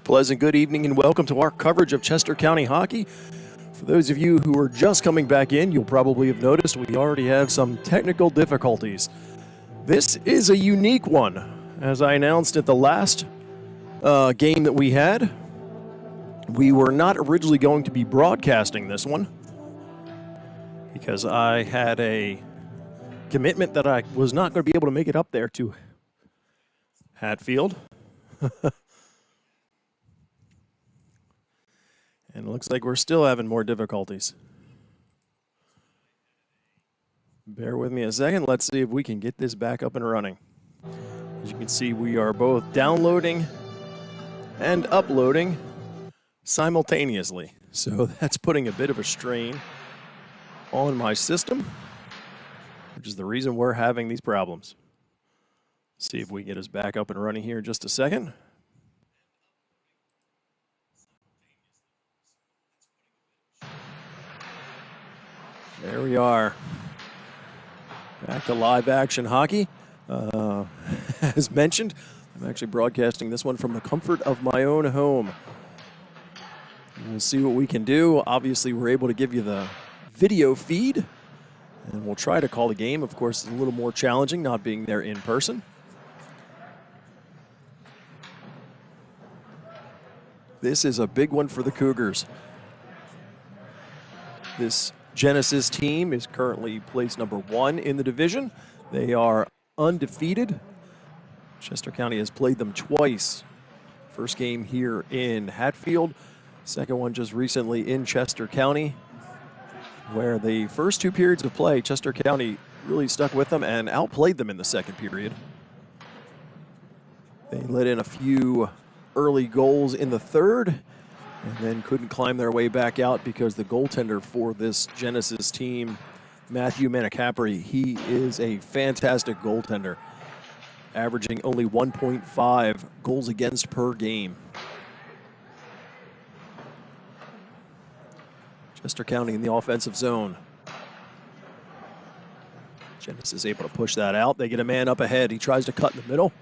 Pleasant good evening and welcome to our coverage of Chester County hockey. For those of you who are just coming back in, you'll probably have noticed we already have some technical difficulties. This is a unique one. As I announced at the last game that we had, we were not originally going to be broadcasting this one because I had a commitment that I was not going to be able to make it up there to Hatfield. And it looks like we're still having more difficulties. Bear with me a second. Let's see if we can get this back up and running. As you can see, we are both downloading and uploading simultaneously. So that's putting a bit of a strain on my system, which is the reason we're having these problems. See if we can get us back up and running here in just a second. There we are. Back to live action hockey. As mentioned, I'm actually broadcasting this one from the comfort of my own home. We'll see what we can do. Obviously, we're able to give you the video feed, and we'll try to call the game. Of course, it's a little more challenging not being there in person. This is a big one for the Cougars. This Genesis team is currently placed number 1 in the division. They are undefeated. Chester County has played them twice. First game here in Hatfield. Second one just recently in Chester County, where the first 2 periods of play, Chester County really stuck with them and outplayed them in the second period. They let in a few early goals in the third, and then couldn't climb their way back out because the goaltender for this Genesis team, Matthew Manicapri, he is a fantastic goaltender, averaging only 1.5 goals against per game. Chester County in the offensive zone. Genesis able to push that out. They get a man up ahead. He tries to cut in the middle.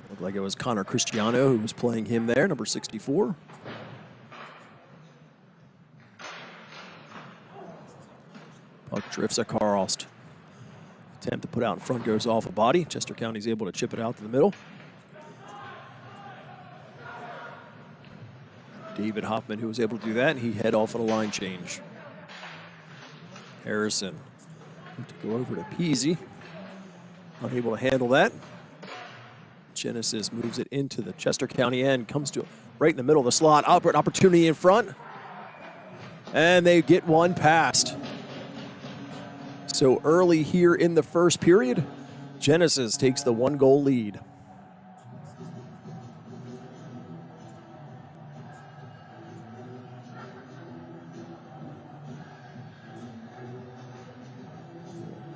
Looked like it was Connor Cristiano who was playing him there, number 64. Puck drifts at Karlst. Attempt to put out in front goes off a body. Chester County's able to chip it out to the middle. David Hoffman, who was able to do that, he head off on a line change. Harrison to go over to Peasy. Unable to handle that. Genesis moves it into the Chester County end, comes to right in the middle of the slot. Opportunity in front. And they get one past. So early here in the first period, Genesis takes the 1-goal lead.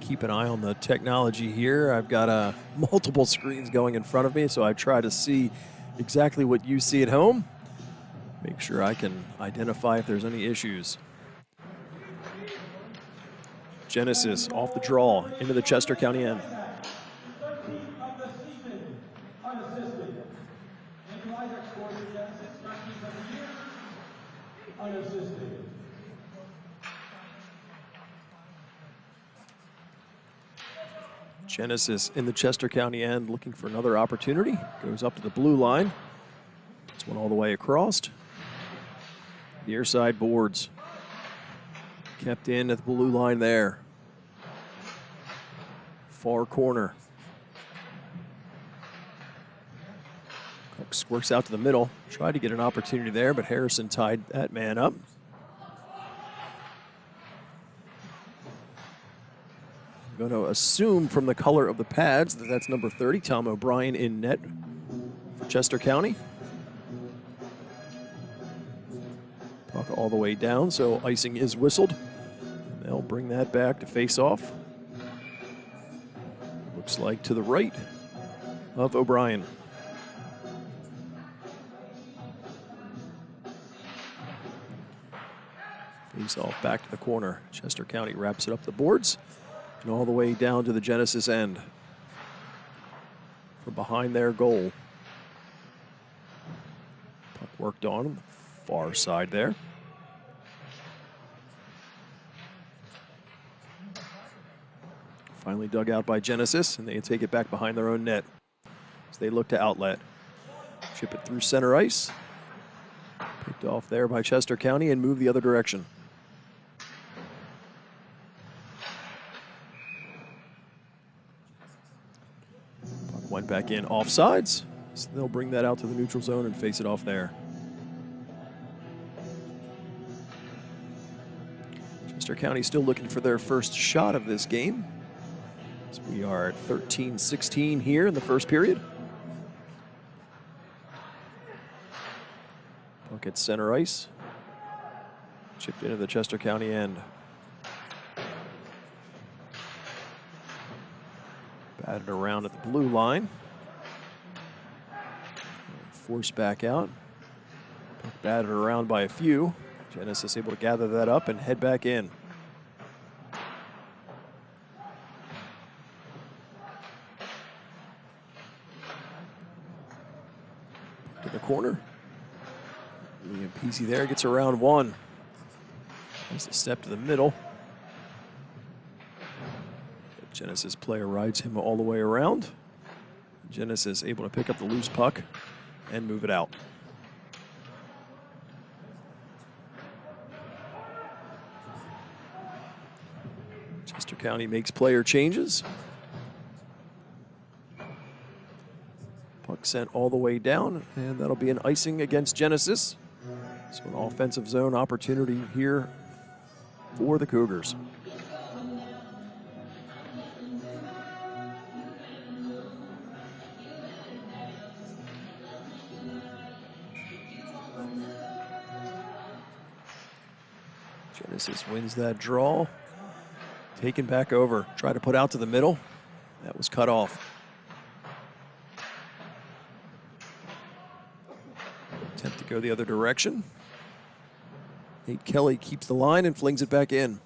Keep an eye on the technology here. I've got multiple screens going in front of me, so I try to see exactly what you see at home. Make sure I can identify if there's any issues. Genesis off the draw into the Chester County end. Genesis in the Chester County end looking for another opportunity. Goes up to the blue line. This one all the way across. Near side boards. Kept in at the blue line there. Far corner. Cook works out to the middle. Tried to get an opportunity there, but Harrison tied that man up. I'm going to assume from the color of the pads that that's number 30, Tom O'Brien in net for Chester County. Puck all the way down, so icing is whistled. And they'll bring that back to face off. Looks like to the right of O'Brien. Face off back to the corner. Chester County wraps it up the boards. And all the way down to the Genesis end. from behind their goal. Puck worked on the far side there. Finally dug out by Genesis, and they take it back behind their own net as they look to outlet. Chip it through center ice. Picked off there by Chester County and move the other direction. Puck went back in offsides, so they'll bring that out to the neutral zone and face it off there. Chester County still looking for their first shot of this game. So we are at 13-16 here in the first period. Puck at center ice. Chipped into the Chester County end. Batted around at the blue line. Forced back out. Puck batted around by a few. Genesis able to gather that up and head back in. To the corner. Liam Peasy there gets around one. There's a step to the middle. Genesis player rides him all the way around. Genesis able to pick up the loose puck and move it out. Chester County makes player changes. Puck sent all the way down, and that'll be an icing against Genesis. So an offensive zone opportunity here for the Cougars. Genesis wins that draw. Taken back over. Tried to put out to the middle. That was cut off. Attempt to go the other direction. Nate Kelly keeps the line and flings it back in.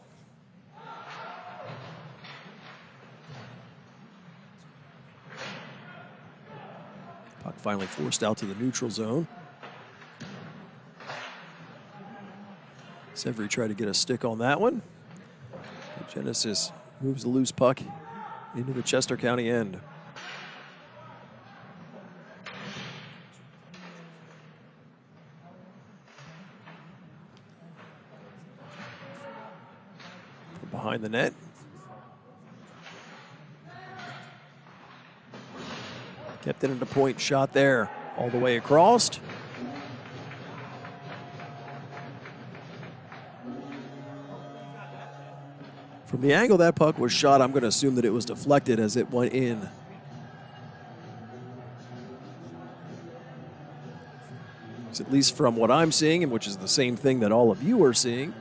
Puck finally forced out to the neutral zone. Severy tried to get a stick on that one. But Genesis moves the loose puck into the Chester County end. From behind the net. Kept it into point shot there, all the way across. From the angle that puck was shot, I'm going to assume that it was deflected as it went in. At least from what I'm seeing, and which is the same thing that all of you are seeing,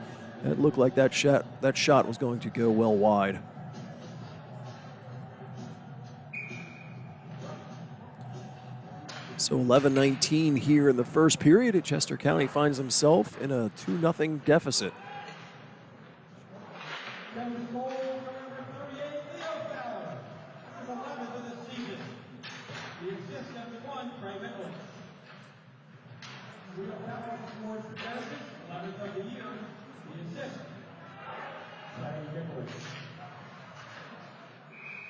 it looked like that shot was going to go well wide. So 11-19 here in the first period. Chester County finds himself in a 2-0 deficit.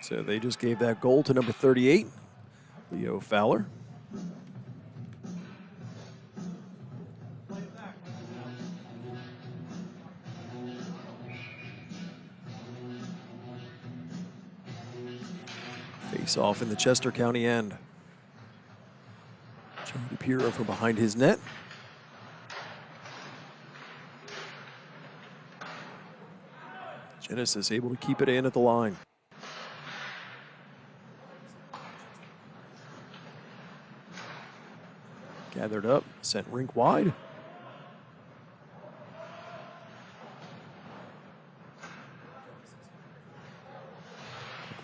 So they just gave that goal to number 38, Leo Fowler. Face off in the Chester County end. Joey DePiro from behind his net. Genesis able to keep it in at the line. Gathered up, sent rink wide.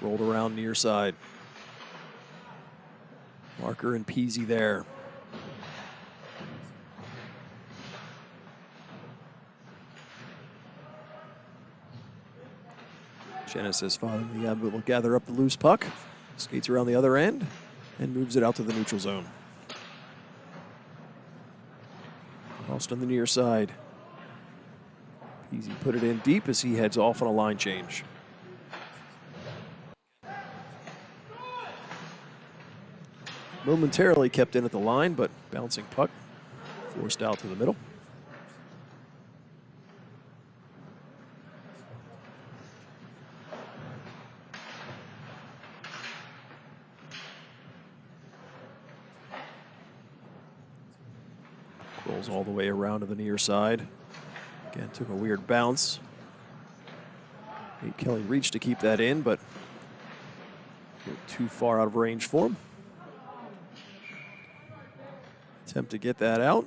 Rolled around near side. Marker and Peasy there. Genesis finally able to gather up the loose puck. Skates around the other end. and moves it out to the neutral zone. Crossed on the near side. Easy put it in deep as he heads off on a line change. Momentarily kept in at the line, but bouncing puck forced out to the middle. Rolls all the way around to the near side. Again, took a weird bounce. Nate Kelly reached to keep that in, but too far out of range for him. Attempt to get that out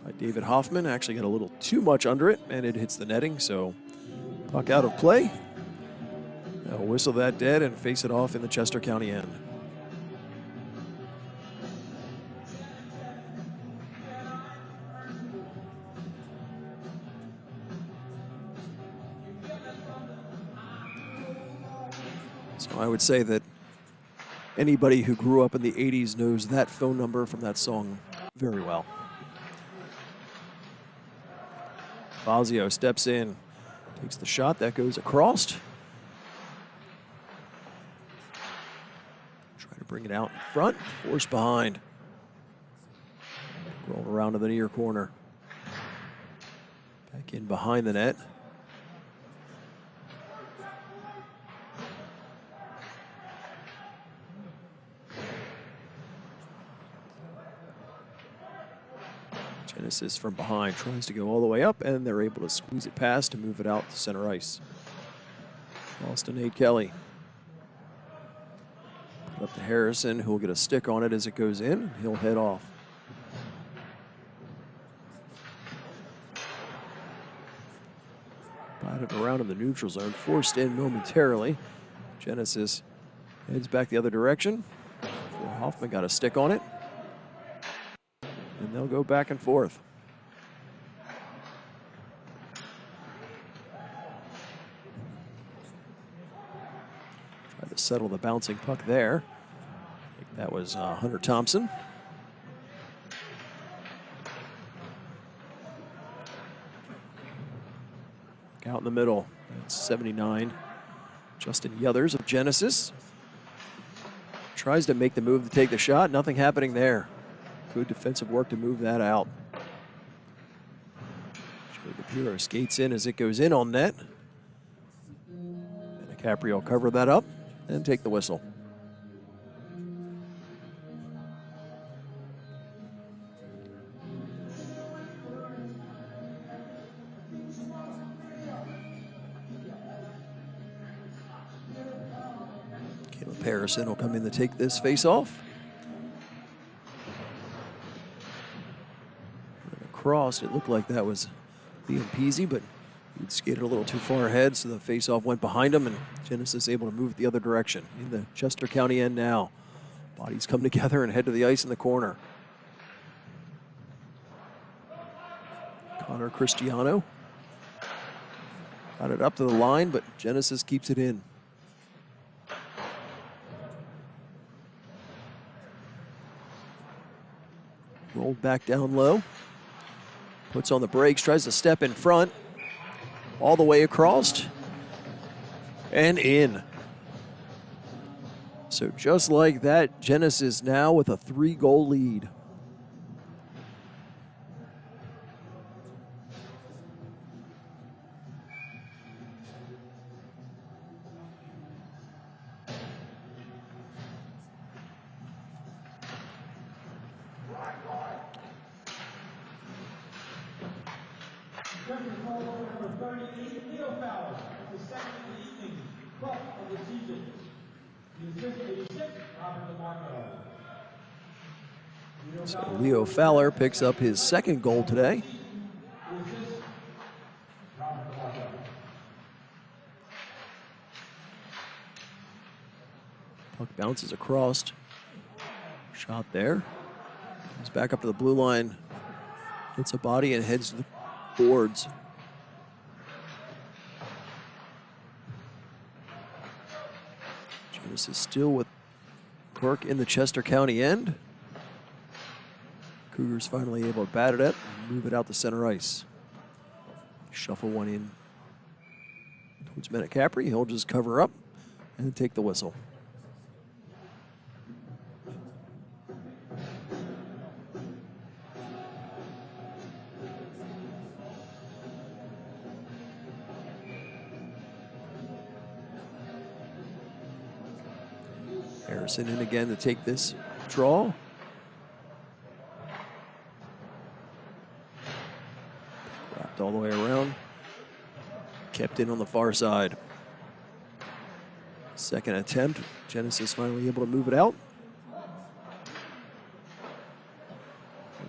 by David Hoffman. Actually got a little too much under it, and it hits the netting, so puck out of play. Now whistle that dead and face it off in the Chester County end. So I would say that anybody who grew up in the 80s knows that phone number from that song very well. Fazio steps in, takes the shot, that goes across. Try to bring it out in front, force behind. Roll around to the near corner. Back in behind the net. Genesis from behind tries to go all the way up, and they're able to squeeze it past to move it out to center ice. Lost to Nate Kelly. Put up to Harrison, who will get a stick on it as it goes in. He'll head off. Batted around in the neutral zone, forced in momentarily. Genesis heads back the other direction. Hoffman got a stick on it. And they'll go back and forth. Try to settle the bouncing puck there. I think that was Hunter Thompson. Out in the middle, that's 79. Justin Yothers of Genesis. Tries to make the move to take the shot, nothing happening there. Good defensive work to move that out. DePiro skates in as it goes in on net. And DiCaprio cover that up and take the whistle. Caleb Harrison will come in to take this face-off. Crossed, it looked like that was Liam Peasy, but he'd skated a little too far ahead, so the face-off went behind him, and Genesis able to move the other direction. In the Chester County end now. Bodies come together and head to the ice in the corner. Connor Cristiano got it up to the line, but Genesis keeps it in. Rolled back down low. Puts on the brakes, tries to step in front. All the way across. And in. So just like that, Genesis now with a 3-goal lead. So Leo Fowler picks up his second goal today. Puck bounces across. Shot there. Comes back up to the blue line. Hits a body and heads to the boards. Genesis still with work in the Chester County end. Cougars finally able to bat it at and move it out to center ice. Shuffle one in towards Bennett Capri. He'll just cover up and take the whistle. Harrison in again to take this draw. Wrapped all the way around. Kept in on the far side. Second attempt. Genesis finally able to move it out.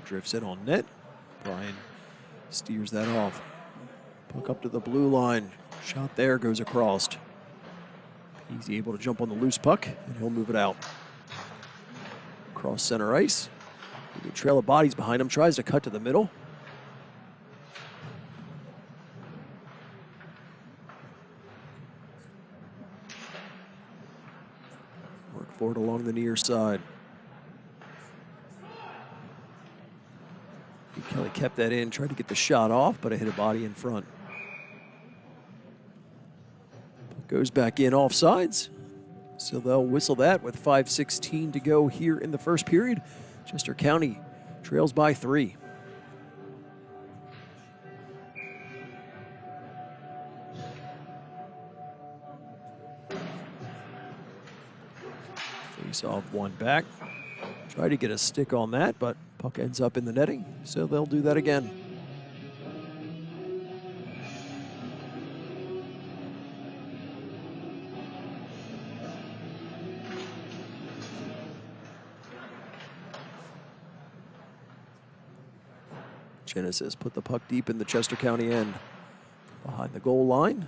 Drifts it on net. Brian steers that off. Puck up to the blue line. Shot there, goes across. He's able to jump on the loose puck, and he'll move it out. Across center ice. The trail of bodies behind him. Tries to cut to the middle. Work forward along the near side. Kelly kept that in, tried to get the shot off, but it hit a body in front. Goes back in offsides. So they'll whistle that with 5:16 to go here in the first period. Chester County trails by 3. Face off one back. Try to get a stick on that, but puck ends up in the netting, so they'll do that again. Genesis put the puck deep in the Chester County end. Behind the goal line.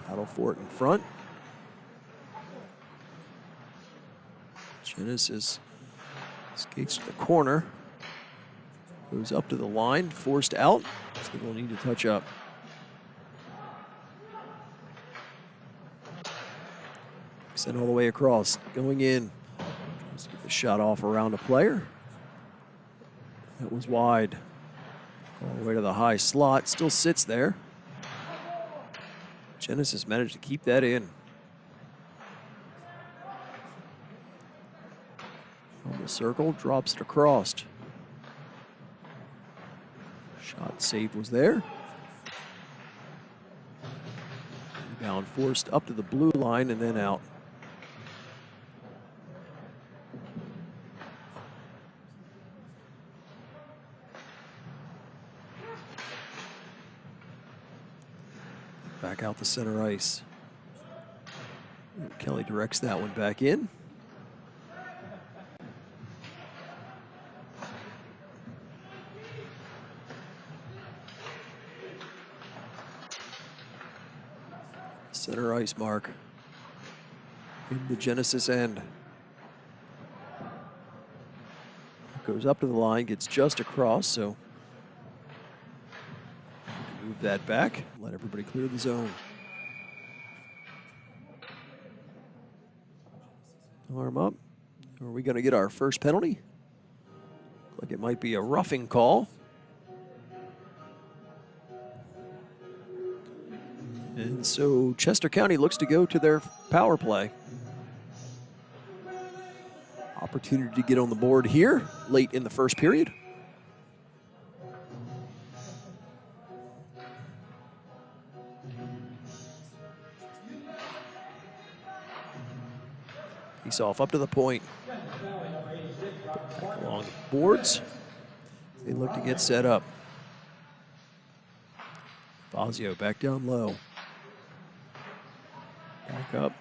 Paddle for it in front. Genesis skates to the corner. Goes up to the line, forced out, so they'll need to touch up. Sent all the way across, going in. Tries to get the shot off around a player. That was wide. All the way to the high slot, still sits there. Genesis managed to keep that in. On the circle, drops it across. Shot saved was there. Rebound forced up to the blue line and then out. Back out the center ice. Kelly directs that one back in. Center ice mark in the Genesis end. Goes up to the line, gets just across, so move that back, let everybody clear the zone. Arm up. Are we going to get our first penalty? Looks like it might be a roughing call. And so Chester County looks to go to their power play. Opportunity to get on the board here late in the first period. He's off up to the point. Back along the boards. They look to get set up. Fazio back down low. Back up.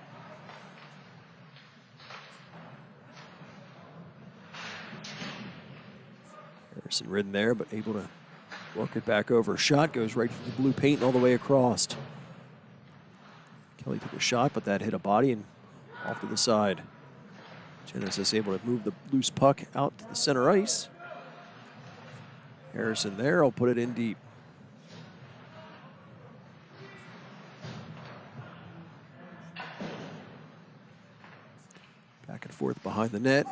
Harrison ridden there, but able to work it back over. Shot goes right for the blue paint all the way across. Kelly took a shot, but that hit a body and off to the side. Genesis able to move the loose puck out to the center ice. Harrison there, will put it in deep. behind the net.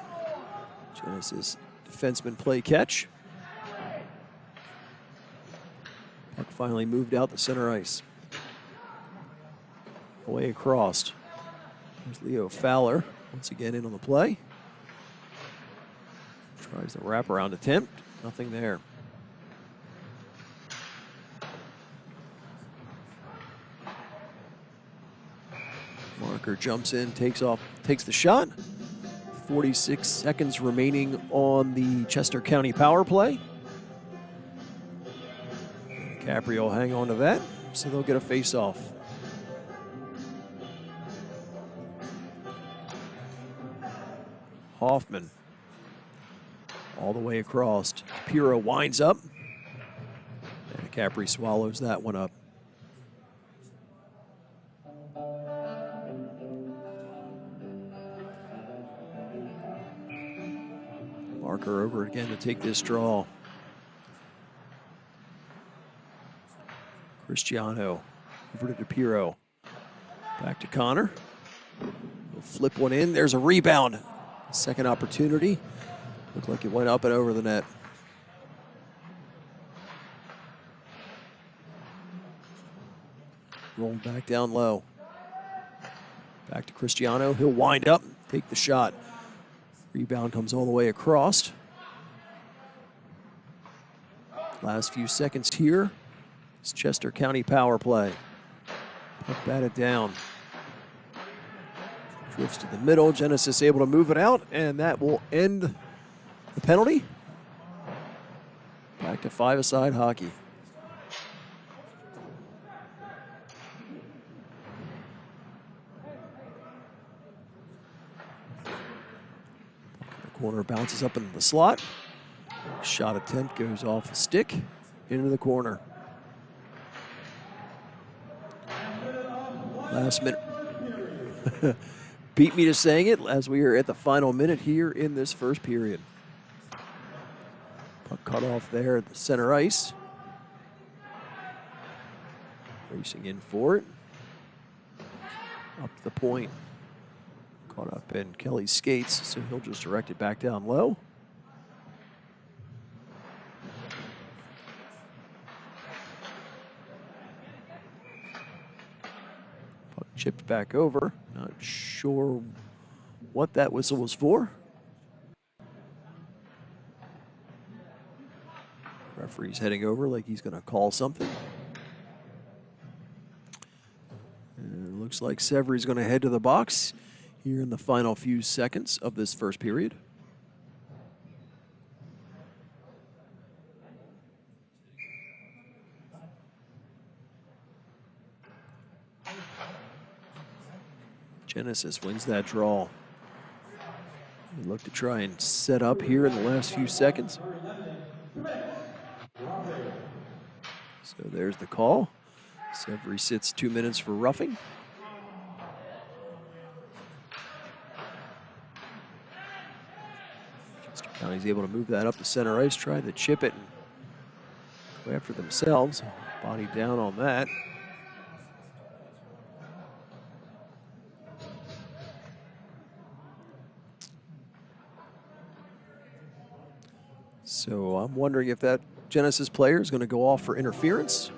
Genesis defenseman play catch. Puck finally moved out the center ice. Away across. There's Leo Fowler once again in on the play. Tries the wraparound attempt. Nothing there. Marker jumps in, takes the shot. 46 seconds remaining on the Chester County power play. Capri will hang on to that, so they'll get a face-off. Hoffman all the way across. Piro winds up, and Capri swallows that one up. Marker over again to take this draw. Cristiano over to DePiro. Back to Connor. He'll flip one in. There's a rebound. Second opportunity. Looked like it went up and over the net. Rolled back down low. Back to Cristiano. He'll wind up, take the shot. Rebound comes all the way across. Last few seconds here. It's Chester County power play. Puck batted down. Drifts to the middle. Genesis able to move it out, and that will end the penalty. Back to five-a-side hockey. The corner bounces up into the slot. Shot attempt goes off the stick into the corner. Last minute. Beat me to saying it as we are at the final minute here in this first period. Puck cut off there at the center ice. Racing in for it. Up the point. Caught up in Kelly's skates, so he'll just direct it back down low. Puck chipped back over. Not sure what that whistle was for. Referee's heading over like he's going to call something. And it looks like Severy's going to head to the box here in the final few seconds of this first period. Genesis wins that draw. They look to try and set up here in the last few seconds. So there's the call. Severy sits 2 minutes for roughing. Chester County's able to move that up the center ice, try to chip it and go after themselves. Body down on that. So I'm wondering if that Genesis player is going to go off for interference.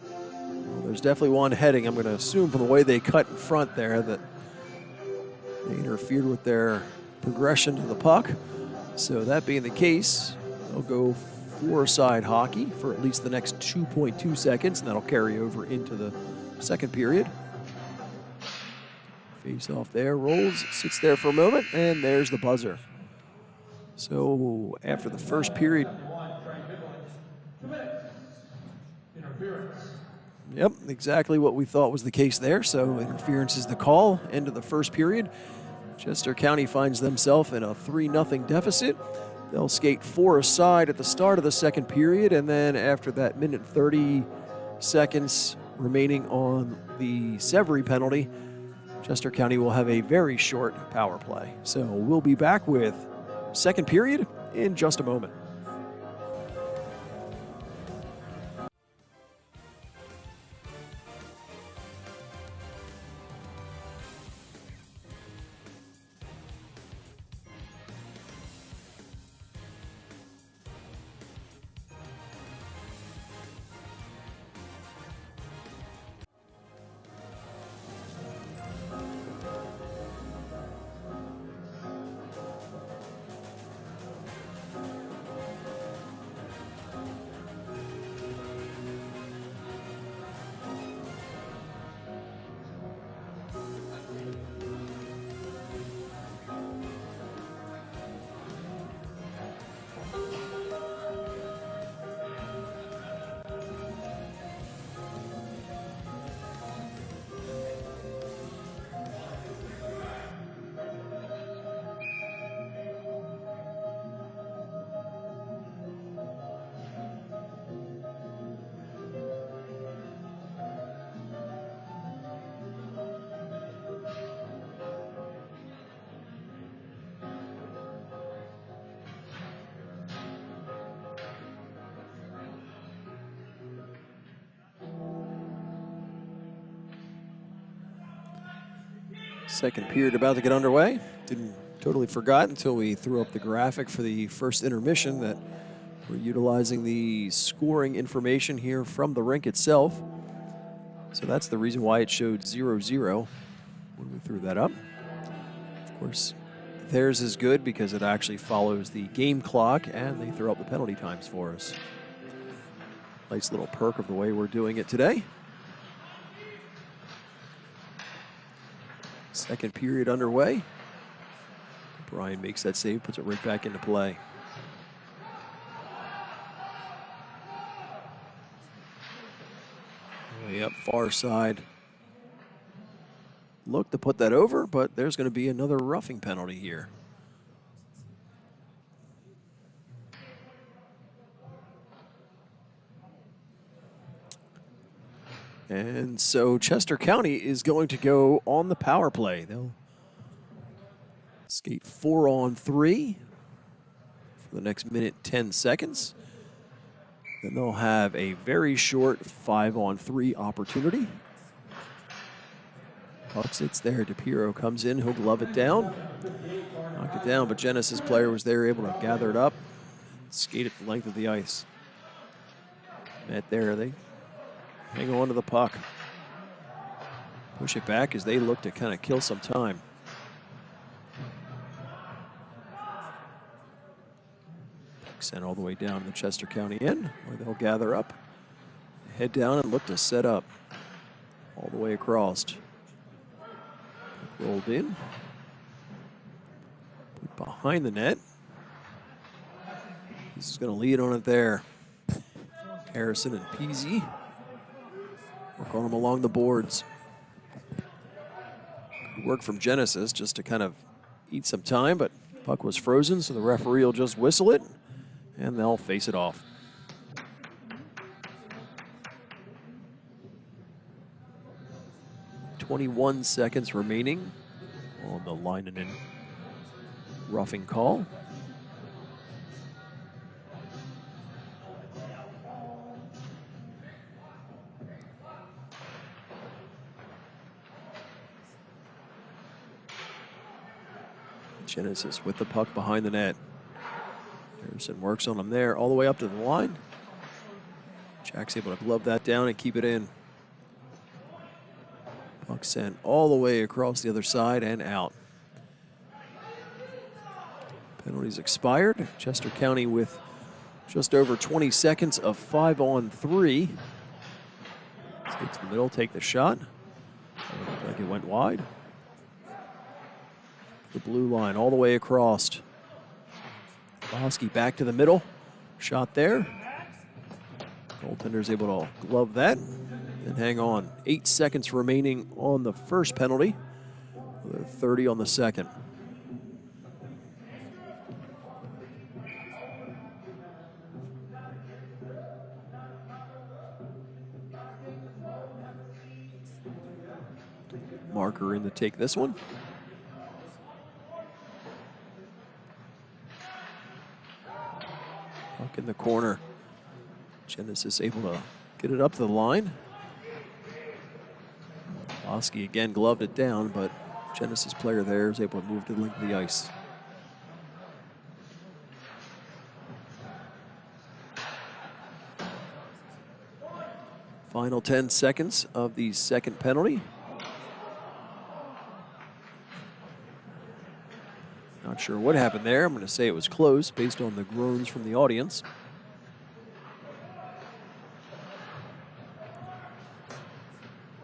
Well, there's definitely one heading. I'm going to assume from the way they cut in front there that they interfered with their progression to the puck. So that being the case, they'll go four-side hockey for at least the next 2.2 seconds, and that'll carry over into the second period. Face off there, rolls, sits there for a moment, and there's the buzzer. So after the first period, yep, exactly what we thought was the case there. So interference is the call. End of the first period. Chester County finds themselves in a 3-0 deficit. They'll skate four-a-side at the start of the second period, and then after that minute 30 seconds remaining on the Severy penalty, Chester County will have a very short power play. So we'll be back with second period in just a moment. Second period about to get underway. Totally forgot until we threw up the graphic for the first intermission that we're utilizing the scoring information here from the rink itself. So that's the reason why it showed 0-0 when we threw that up. Of course, theirs is good because it actually follows the game clock and they throw up the penalty times for us. Nice little perk of the way we're doing it today. Second period underway. Brian makes that save, puts it right back into play. Way up far side. Look to put that over, but there's going to be another roughing penalty here. And so Chester County is going to go on the power play. They'll skate 4-on-3 for the next minute, 10 seconds. Then they'll have a very short 5-on-3 opportunity. Puck sits there. DePiero comes in. He'll glove it down. Knock it down, but Genesis player was there, able to gather it up, skate it the length of the ice. Met there. They hang on to the puck. Push it back as they look to kind of kill some time. Sent all the way down to the Chester County end, where they'll gather up, head down and look to set up all the way across. Rolled in, put behind the net. This is going to lead on it there. Harrison and Peasy work on them along the boards. Good work from Genesis just to kind of eat some time, but puck was frozen, so the referee will just whistle it. And they'll face it off. "21 seconds remaining on the Leinonen roughing call. Genesis with the puck behind the net. Harrison works on him there, all the way up to the line. Jack's able to glove that down and keep it in. Puck sent all the way across the other side and out. Penalties expired. Chester County with just over 20 seconds of 5-on-3. Skate to the middle, take the shot. Looked like it went wide. The blue line all the way across. Bosky back to the middle. Shot there. Goaltender's able to glove that and hang on. 8 seconds remaining on the first penalty. 30 on the second. Marker in to take this one. Puck in the corner. Genesis able to get it up to the line. Bosky again gloved it down, but Genesis player there is able to move to the length of the ice. Final 10 seconds of the second penalty. Not sure what happened there. I'm going to say it was close based on the groans from the audience.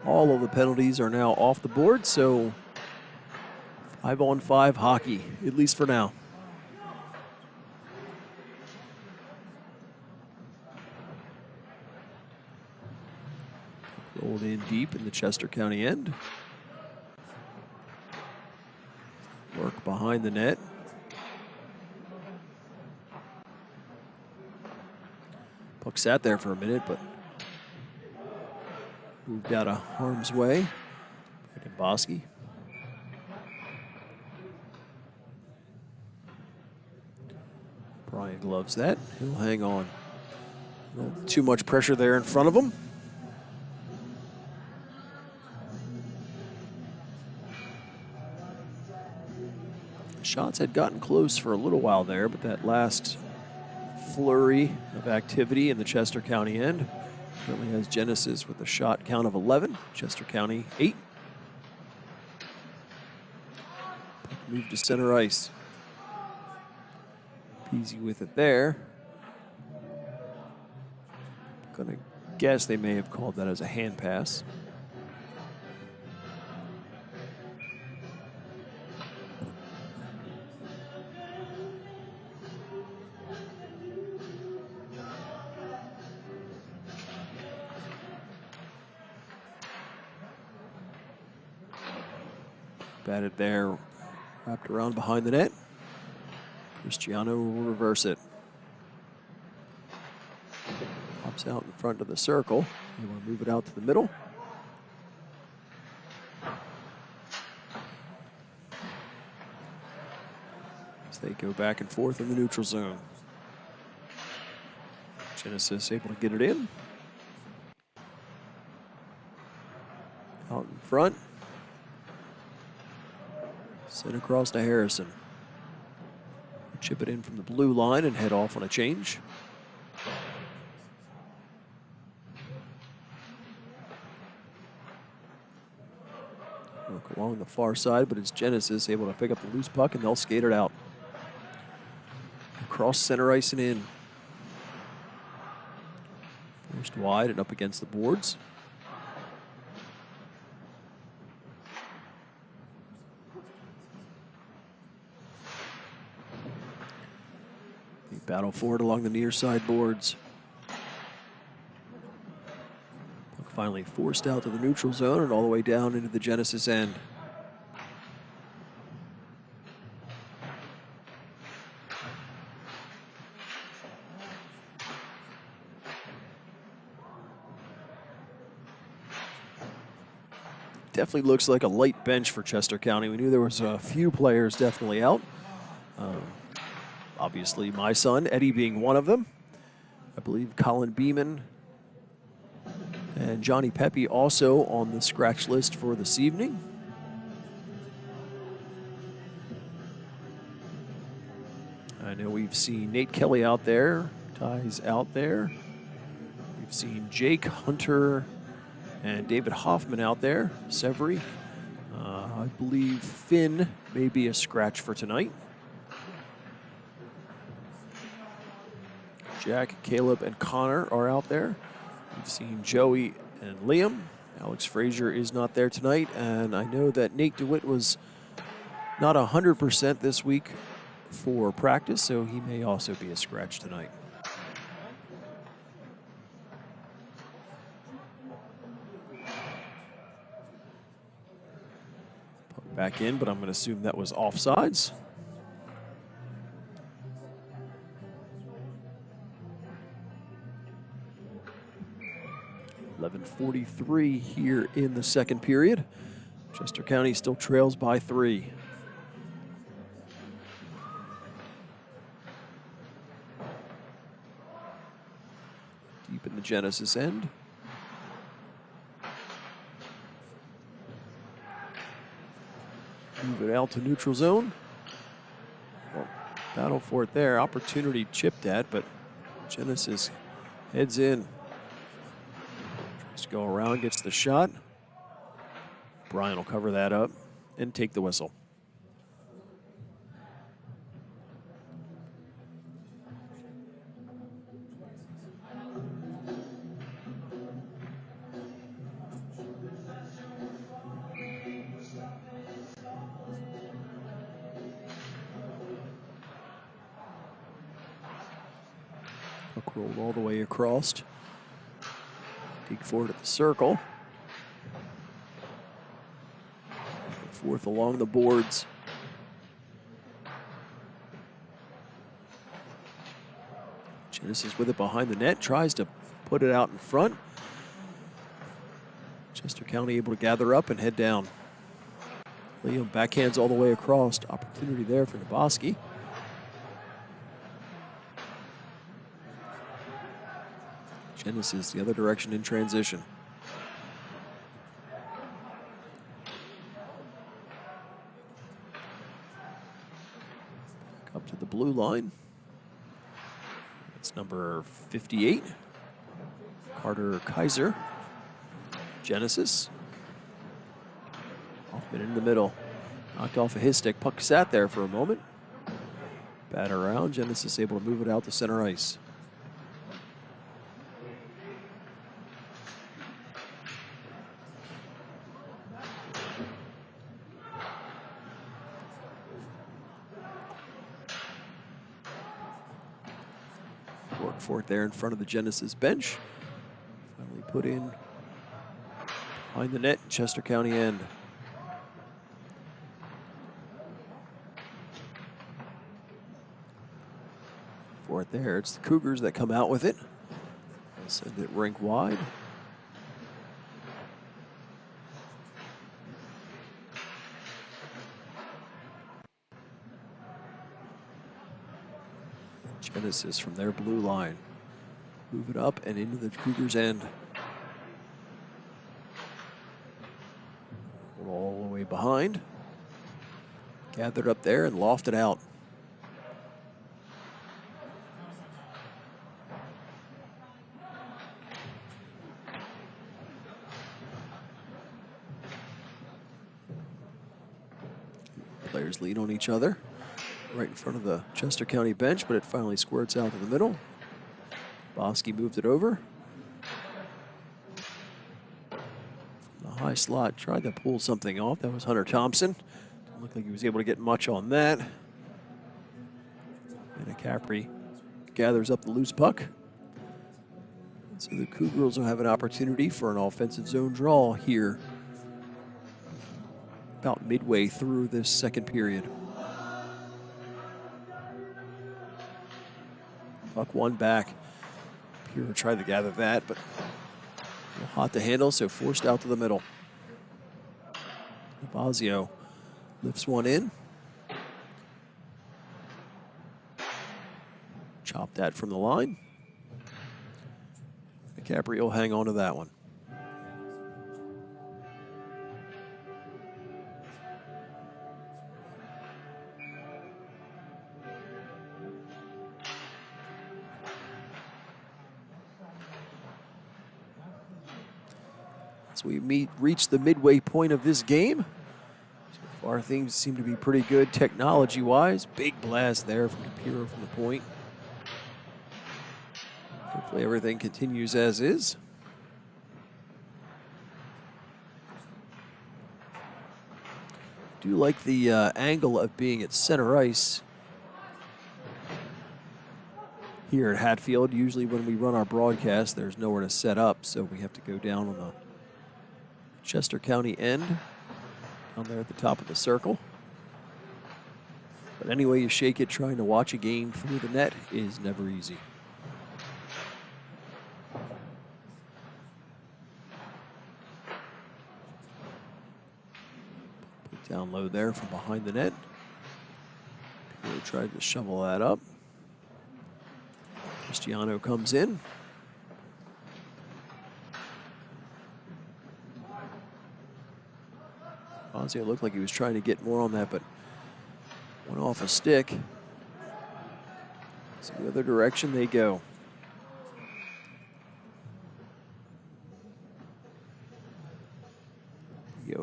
All of the penalties are now off the board, so 5-on-5 hockey, at least for now. Rolled in deep in the Chester County end. Work behind the net. Puck sat there for a minute, but moved out of harm's way. Back in Bosky. Brian gloves that. He'll hang on. Not too much pressure there in front of him. Shots had gotten close for a little while there, but that last flurry of activity in the Chester County end currently has Genesis with a shot count of 11, Chester County 8. Move to center ice. Peasy with it there. Gonna guess they may have called that as a hand pass. Batted there, wrapped around behind the net. Cristiano will reverse it. Pops out in front of the circle. They want to move it out to the middle. As they go back and forth in the neutral zone. Genesis able to get it in. Out in front. Sent across to Harrison. Chip it in from the blue line and head off on a change. Look along the far side, but it's Genesis able to pick up the loose puck and they'll skate it out. Across center ice and in. Forced wide and up against the boards. Battle for it along the near side boards. Puck finally forced out to the neutral zone and all the way down into the Genesis end. Definitely looks like a light bench for Chester County. We knew there was a few players definitely out. Obviously, my son, Eddie, being one of them. I believe Colin Beeman and Johnny Pepe also on the scratch list for this evening. I know we've seen Nate Kelly out there, Ty's out there. We've seen Jake Hunter and David Hoffman out there, Severy. I believe Finn may be a scratch for tonight. Jack, Caleb, and Connor are out there. We've seen Joey and Liam. Alex Frazier is not there tonight, and I know that Nate DeWitt was not 100% this week for practice, so he may also be a scratch tonight. Put back in, but I'm going to assume that was offsides. 11:43 here in the second period. Chester County still trails by 3. Deep in the Genesis end. Move it out to neutral zone. Well, battle for it there. Opportunity chipped at, but Genesis heads in. Tries to go around, gets the shot. Brian will cover that up and take the whistle. Puck rolled all the way across. Dig forward at the circle. Fourth along the boards. Genesis with it behind the net, tries to put it out in front. Chester County able to gather up and head down. Liam backhands all the way across. Opportunity there for Naboski. Genesis the other direction in transition. blue line. That's number 58, Carter Kaiser, Genesis. Hoffman in the middle, knocked off of his stick. Puck sat there for a moment. Bat around, Genesis able to move it out to center ice. Work for it there in front of the Genesis bench. Finally put in behind the net, Chester County end. For it there, it's the Cougars that come out with it. They'll send it rink wide. Genesis from their blue line. Move it up and into the Cougars' end. All the way behind. Gathered up there and lofted out. Players lean on each other right in front of the Chester County bench, but it finally squirts out to the middle. Bosky moved it over. From the high slot, tried to pull something off. That was Hunter Thompson. Didn't look like he was able to get much on that. And Capri gathers up the loose puck. And so the Cougars will have an opportunity for an offensive zone draw here about midway through this second period. Puck one back. Pure tried to gather that, but a little hot to handle, so forced out to the middle. Navazio lifts one in. Chop that from the line. Capri will hang on to that one. As we reach the midway point of this game, so far things seem to be pretty good technology-wise. Big blast there from Capiro from the point. Hopefully everything continues as is. Do like the angle of being at center ice here at Hatfield. Usually when we run our broadcast, there's nowhere to set up, so we have to go down on the Chester County end, down there at the top of the circle. But anyway you shake it, trying to watch a game through the net is never easy. Put down low there from behind the net. People tried to shovel that up. Cristiano comes in. It looked like he was trying to get more on that, but went off a stick. So the other direction they go.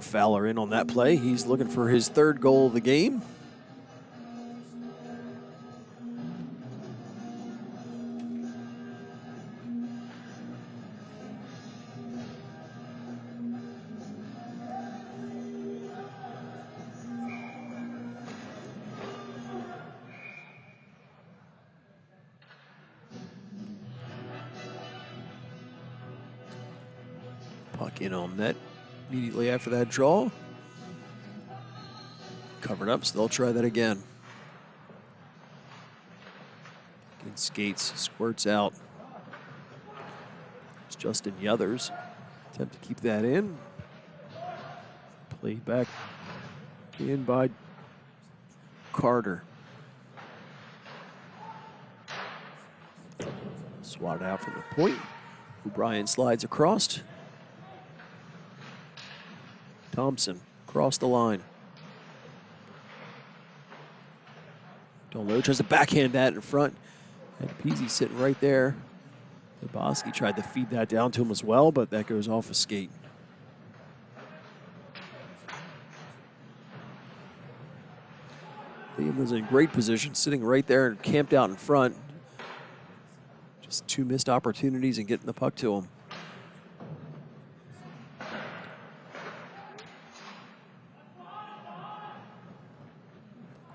Fowler in on that play. He's looking for his third goal of the game. Puck in on net immediately after that draw. Covered up, so they'll try that again. Again, skates, squirts out. It's Justin Yothers. Attempt to keep that in. Played back in by Carter. Swatted out from the point. O'Brien slides across. Thompson across the line. Low tries to backhand that in front. And Peasy sitting right there. Boski tried to feed that down to him as well, but that goes off a skate. Liam was in great position, sitting right there and camped out in front. Just 2 missed opportunities and getting the puck to him.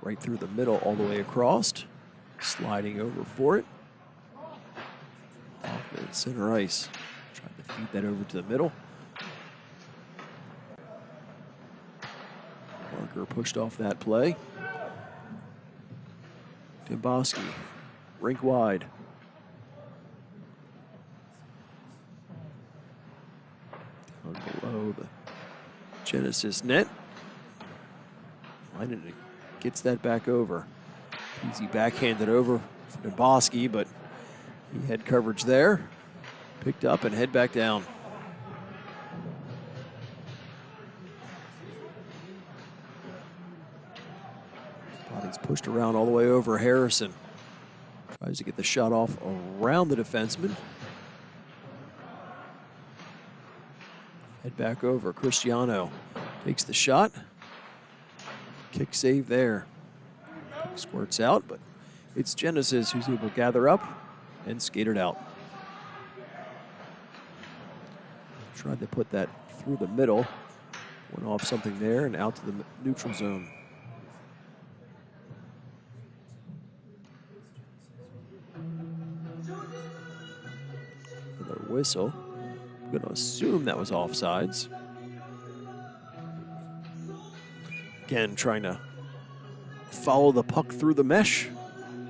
Right through the middle, all the way across. Sliding over for it. Hoffman, center ice. Trying to feed that over to the middle. Marker pushed off that play. Boski, rink wide. Down below the Genesis net. Leinen gets that back over. Easy backhanded over for Boski, but he had coverage there. Picked up and head back down. Body's pushed around all the way over Harrison. Tries to get the shot off around the defenseman. Head back over. Cristiano takes the shot. Kick save there. Squirts out, but it's Genesis who's able to gather up and skate it out. Tried to put that through the middle. Went off something there and out to the neutral zone. Another whistle. I'm going to assume that was offsides. Again, trying to follow the puck through the mesh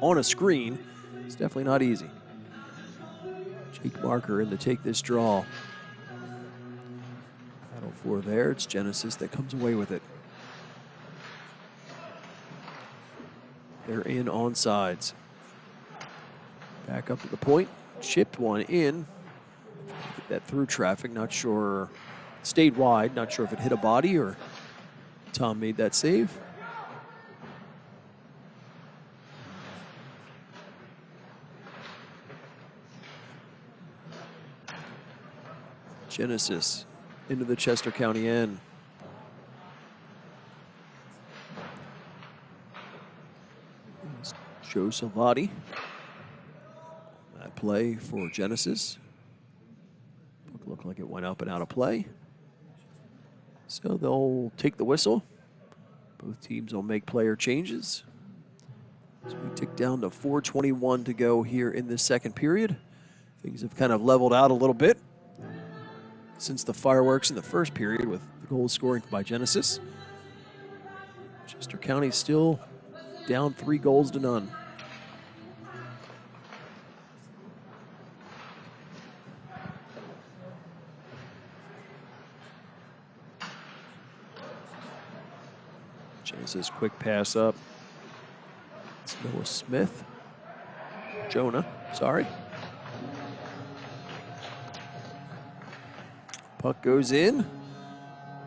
on a screen. It's definitely not easy. Jake Marker in to take this draw. Battle for there. It's Genesis that comes away with it. They're in on sides. Back up to the point. Chipped one in. Get that through traffic. Not sure. Stayed wide. Not sure if it hit a body or Tom made that save. Genesis into the Chester County end. Joe Salvati. That play for Genesis. Looked like it went up and out of play. So they'll take the whistle. Both teams will make player changes. So we tick down to 4:21 to go here in this second period. Things have kind of leveled out a little bit since the fireworks in the first period with the goal scoring by Genesis. Chester County still down 3 goals to none. Genesis quick pass up. It's Noah Smith. Jonah, sorry. Puck goes in.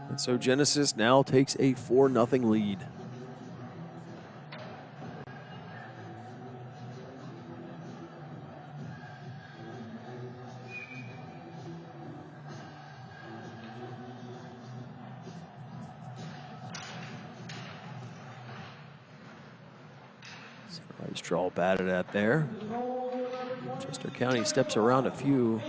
And so Genesis now takes a 4-0 lead. Nice draw batted at there. Chester County steps around a few.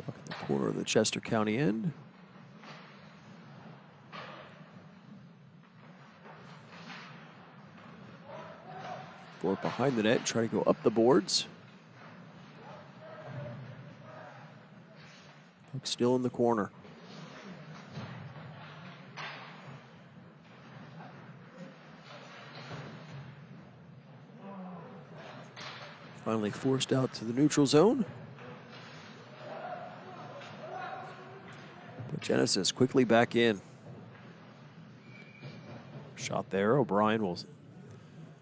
Puck in the corner of the Chester County end. Or behind the net, try to go up the boards. Puck still in the corner. Finally forced out to the neutral zone. But Genesis quickly back in. Shot there, O'Brien will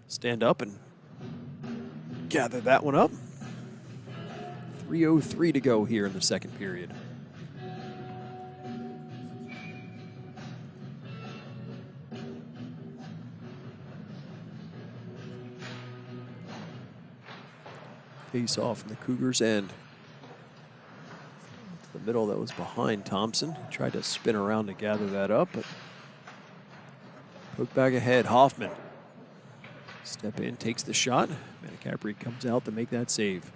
stand up and gather that one up. 3:03 to go here in the second period. Face off from the Cougars' end. To the middle, that was behind Thompson. He tried to spin around to gather that up, but poke back ahead. Hoffman. Step in, takes the shot. Manicapri comes out to make that save.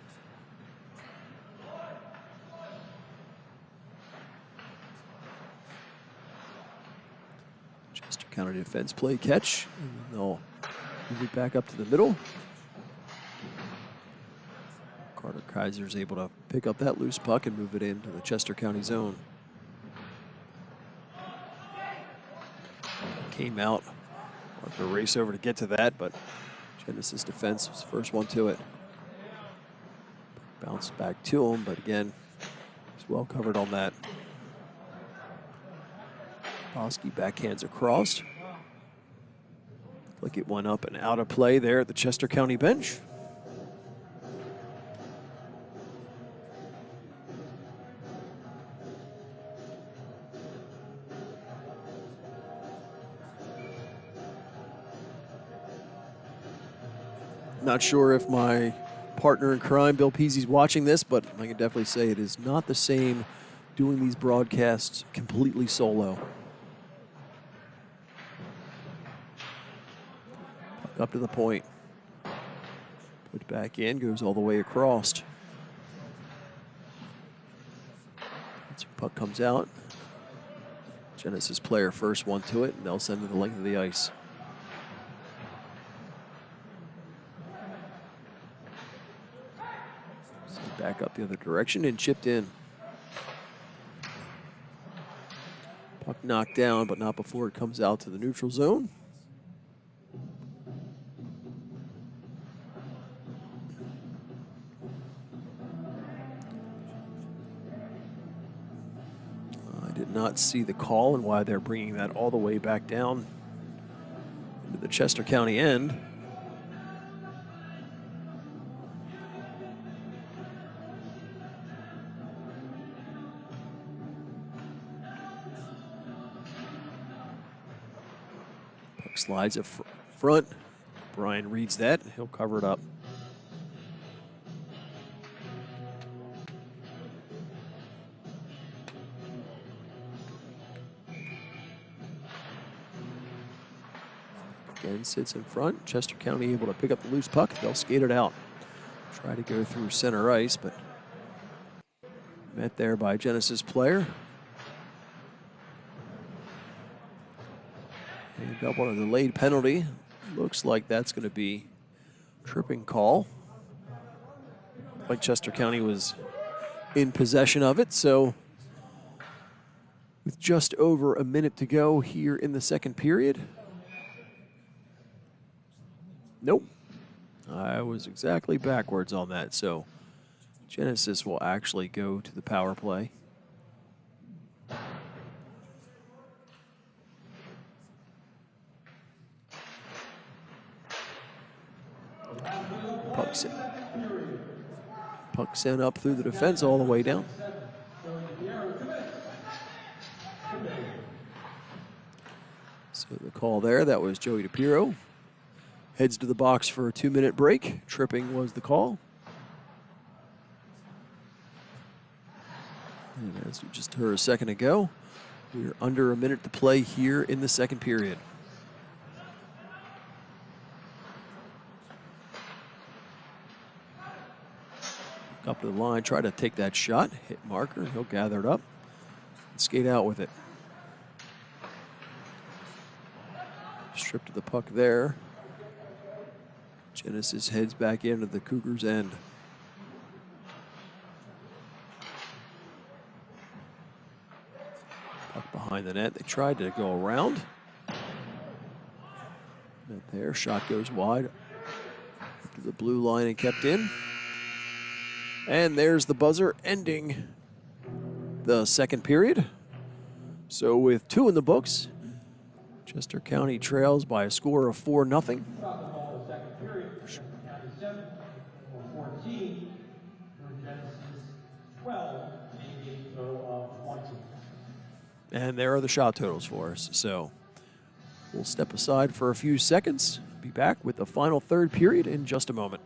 Chester County defense play catch. And they'll move it back up to the middle. Carter Kaiser's able to pick up that loose puck and move it into the Chester County zone. Came out. Wanted to race over to get to that, but Genesis defense was the first one to it. Bounced back to him, but again, he's well covered on that. Bosky backhands across. Looked like it went up and out of play there at the Chester County bench. Not sure if my partner in crime, Bill Peasy's watching this, but I can definitely say it is not the same doing these broadcasts completely solo. Puck up to the point. Put back in, goes all the way across. Once the puck comes out, Genesis player first one to it, and they'll send it the length of the ice. Back up the other direction and chipped in. Puck knocked down, but not before it comes out to the neutral zone. I did not see the call and why they're bringing that all the way back down into the Chester County end. Slides up front. Brian reads that. He'll cover it up. Again, sits in front. Chester County able to pick up the loose puck. They'll skate it out. Try to go through center ice, but met there by Genesis player. Got one of the delayed penalty. Looks like that's going to be tripping call. Like Chester County was in possession of it, so with just over a minute to go here in the second period. Nope. I was exactly backwards on that, so Genesis will actually go to the power play. Puck sent up through the defense all the way down. So the call there, that was Joey DePiro. Heads to the box for a 2-minute break. Tripping was the call. And as you just heard a second ago, we're under a minute to play here in the second period. Up to the line, try to take that shot, hit marker, he'll gather it up and skate out with it. Stripped of the puck there. Genesis heads back into the Cougars' end. Puck behind the net, they tried to go around. Net there, shot goes wide. Up to the blue line and kept in. And there's the buzzer ending the second period. So with 2 in the books, Chester County trails by a score of 4-0. And there are the shot totals for us. So we'll step aside for a few seconds. Be back with the final third period in just a moment.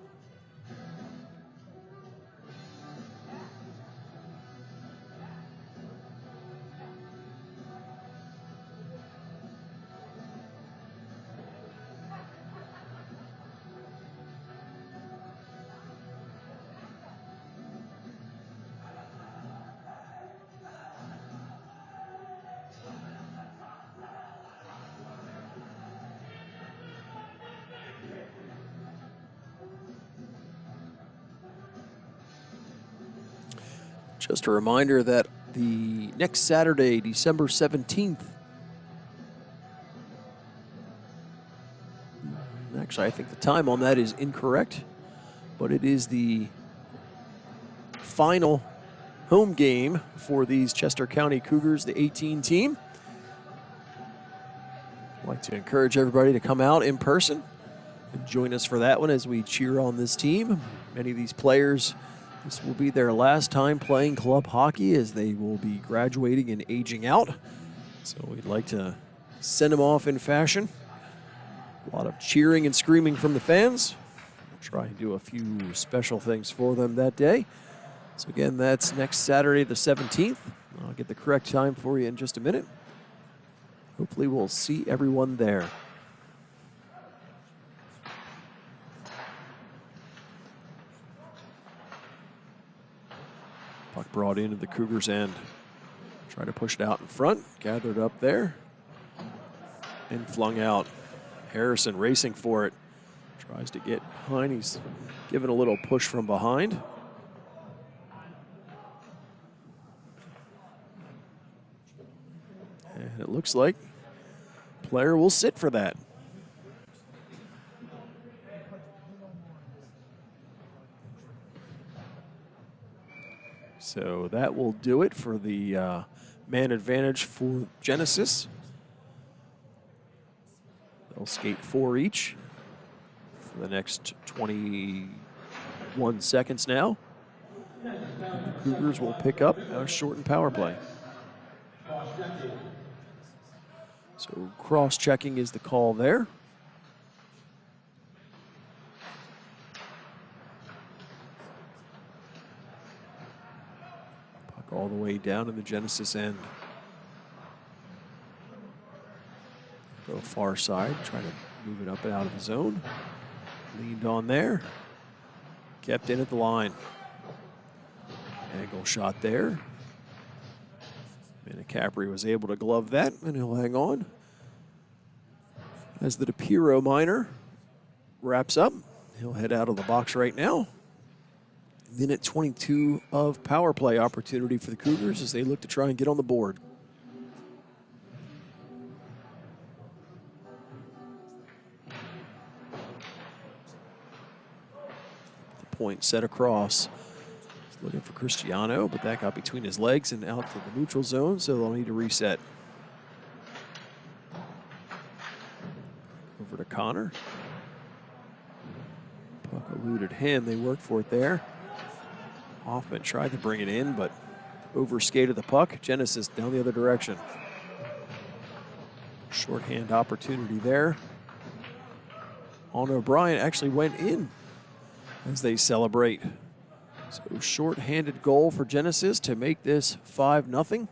Just a reminder that the next Saturday, December 17th, actually I think the time on that is incorrect, but it is the final home game for these Chester County Cougars, the 18 team. I'd like to encourage everybody to come out in person and join us for that one as we cheer on this team. Many of these players, this will be their last time playing club hockey as they will be graduating and aging out. So we'd like to send them off in fashion. A lot of cheering and screaming from the fans. We'll try and do a few special things for them that day. So again, that's next Saturday the 17th. I'll get the correct time for you in just a minute. Hopefully we'll see everyone there. Puck brought into the Cougars' end. Try to push it out in front. Gathered up there. And flung out. Harrison racing for it. Tries to get behind. He's given a little push from behind. And it looks like player will sit for that. So that will do it for the man advantage for Genesis. They'll skate 4 each for the next 21 seconds now. And the Cougars will pick up a shortened power play. So cross-checking is the call there. Puck all the way down in the Genesis end. Go far side, trying to move it up and out of the zone. Leaned on there. Kept in at the line. Angle shot there. And Capri was able to glove that, and he'll hang on. As the DePiro minor wraps up, he'll head out of the box right now. Minute 22 of power play opportunity for the Cougars as they look to try and get on the board. The point set across. He's looking for Cristiano, but that got between his legs and out to the neutral zone, so they'll need to reset. Over to Connor. Puck eluded him. They worked for it there. Hoffman tried to bring it in, but overskated the puck. Genesis down the other direction. Shorthand opportunity there. On O'Brien actually went in as they celebrate. So short-handed goal for Genesis to make this 5-0.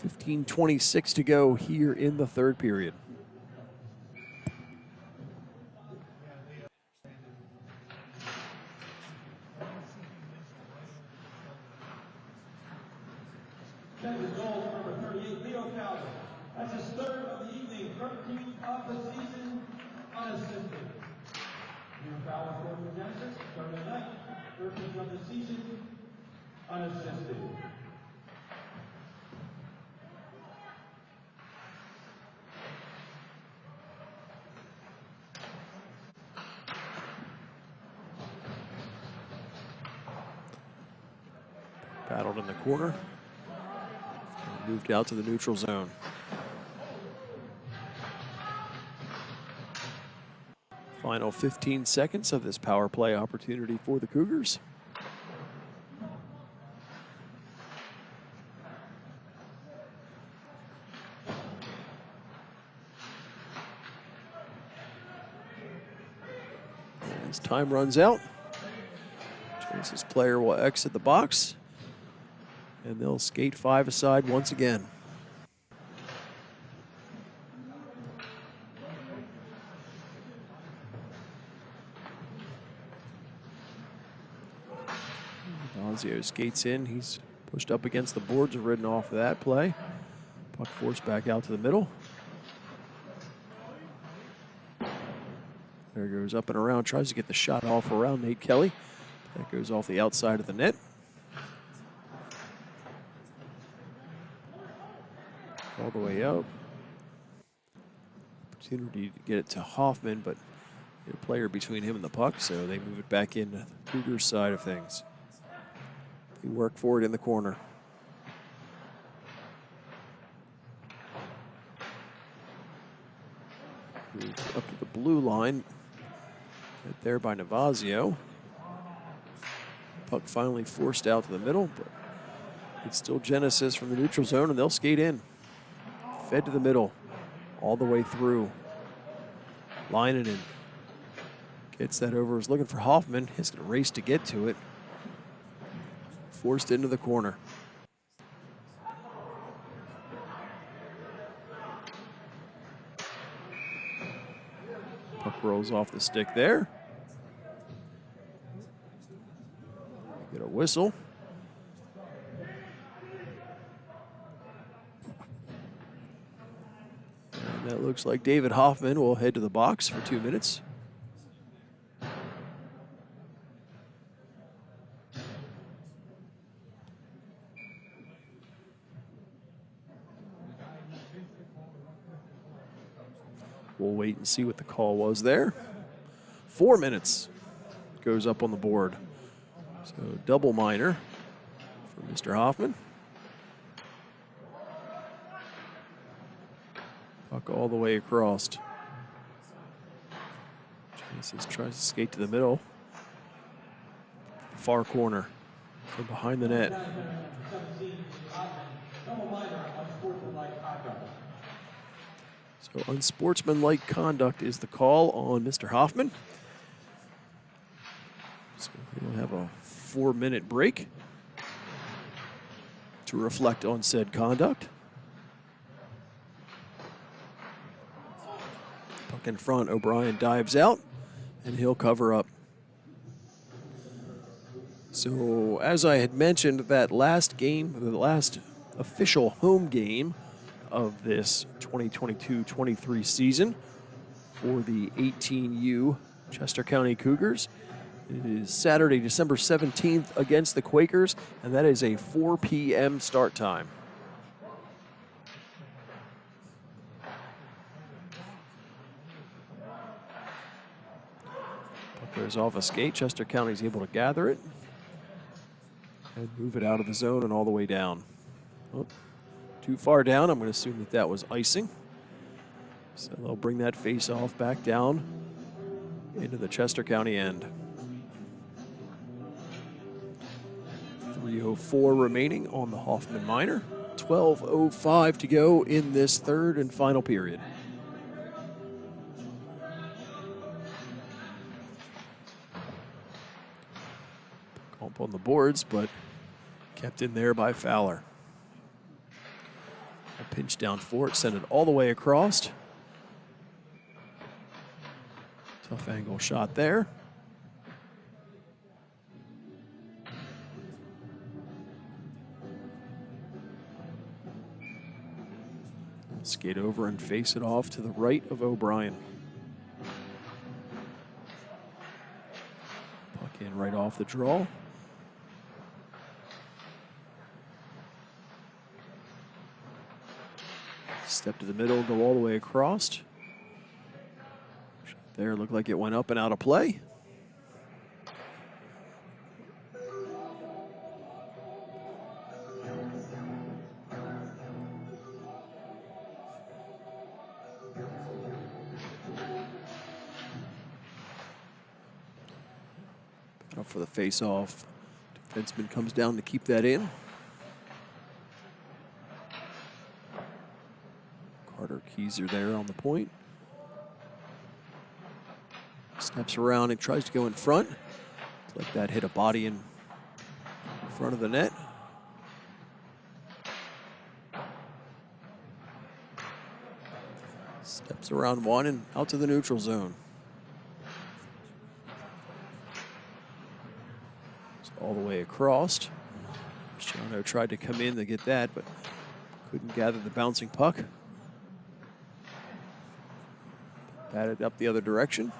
15:26 to go here in the third period. Genesis goal number 38, Leo Calvin. That's his third of the evening, 13th of the season, unassisted. Leo Calvin scored for Genesis, third of the night, 13th of the season, unassisted. Battled in the corner. Moved out to the neutral zone. Final 15 seconds of this power play opportunity for the Cougars. As time runs out, Genesis player will exit the box, and they'll skate 5 aside once again. Bozio skates in. He's pushed up against the boards and ridden off of that play. Puck forced back out to the middle. There goes up and around, tries to get the shot off around Nate Kelly. That goes off the outside of the net. All the way out. Opportunity to get it to Hoffman, but a player between him and the puck, so they move it back into the Cougars side of things. They work for it in the corner. Moved up to the blue line. Right there by Navazio. Puck finally forced out to the middle, but it's still Genesis from the neutral zone, and they'll skate in. Fed to the middle, all the way through. Leinonen gets that over, is looking for Hoffman. He's going to race to get to it. Forced into the corner. Puck rolls off the stick there. Get a whistle. And that looks like David Hoffman will head to the box for 2 minutes. We'll wait and see what the call was there. 4 minutes goes up on the board. So double minor for Mr. Hoffman. Puck all the way across. Genesis tries to skate to the middle. Far corner from behind the net. So unsportsmanlike conduct is the call on Mr. Hoffman. So we'll have a 4-minute break to reflect on said conduct. Puck in front, O'Brien dives out, and he'll cover up. So as I had mentioned, that last game, the last official home game of this 2022-23 season for the 18U Chester County Cougars. It is Saturday, December 17th against the Quakers, and that is a 4 p.m. start time. Puck goes off a skate. Chester County is able to gather it and move it out of the zone and all the way down. Oh. Too far down. I'm going to assume that that was icing. So they'll bring that face-off back down into the Chester County end. 3:04 remaining on the Hoffman minor. 12:05 to go in this third and final period. Up on the boards, but kept in there by Fowler. A pinch down for it, send it all the way across. Tough angle shot there. Skate over and face it off to the right of O'Brien. Puck in right off the draw. Step to the middle, go all the way across. Shot there looked like it went up and out of play. Up for the face-off. Defenseman comes down to keep that in. Carter Keyser there on the point. Steps around and tries to go in front. It's like that hit a body in front of the net. Steps around one and out to the neutral zone. It's all the way across. Cristiano tried to come in to get that, but couldn't gather the bouncing puck. Batted up the other direction.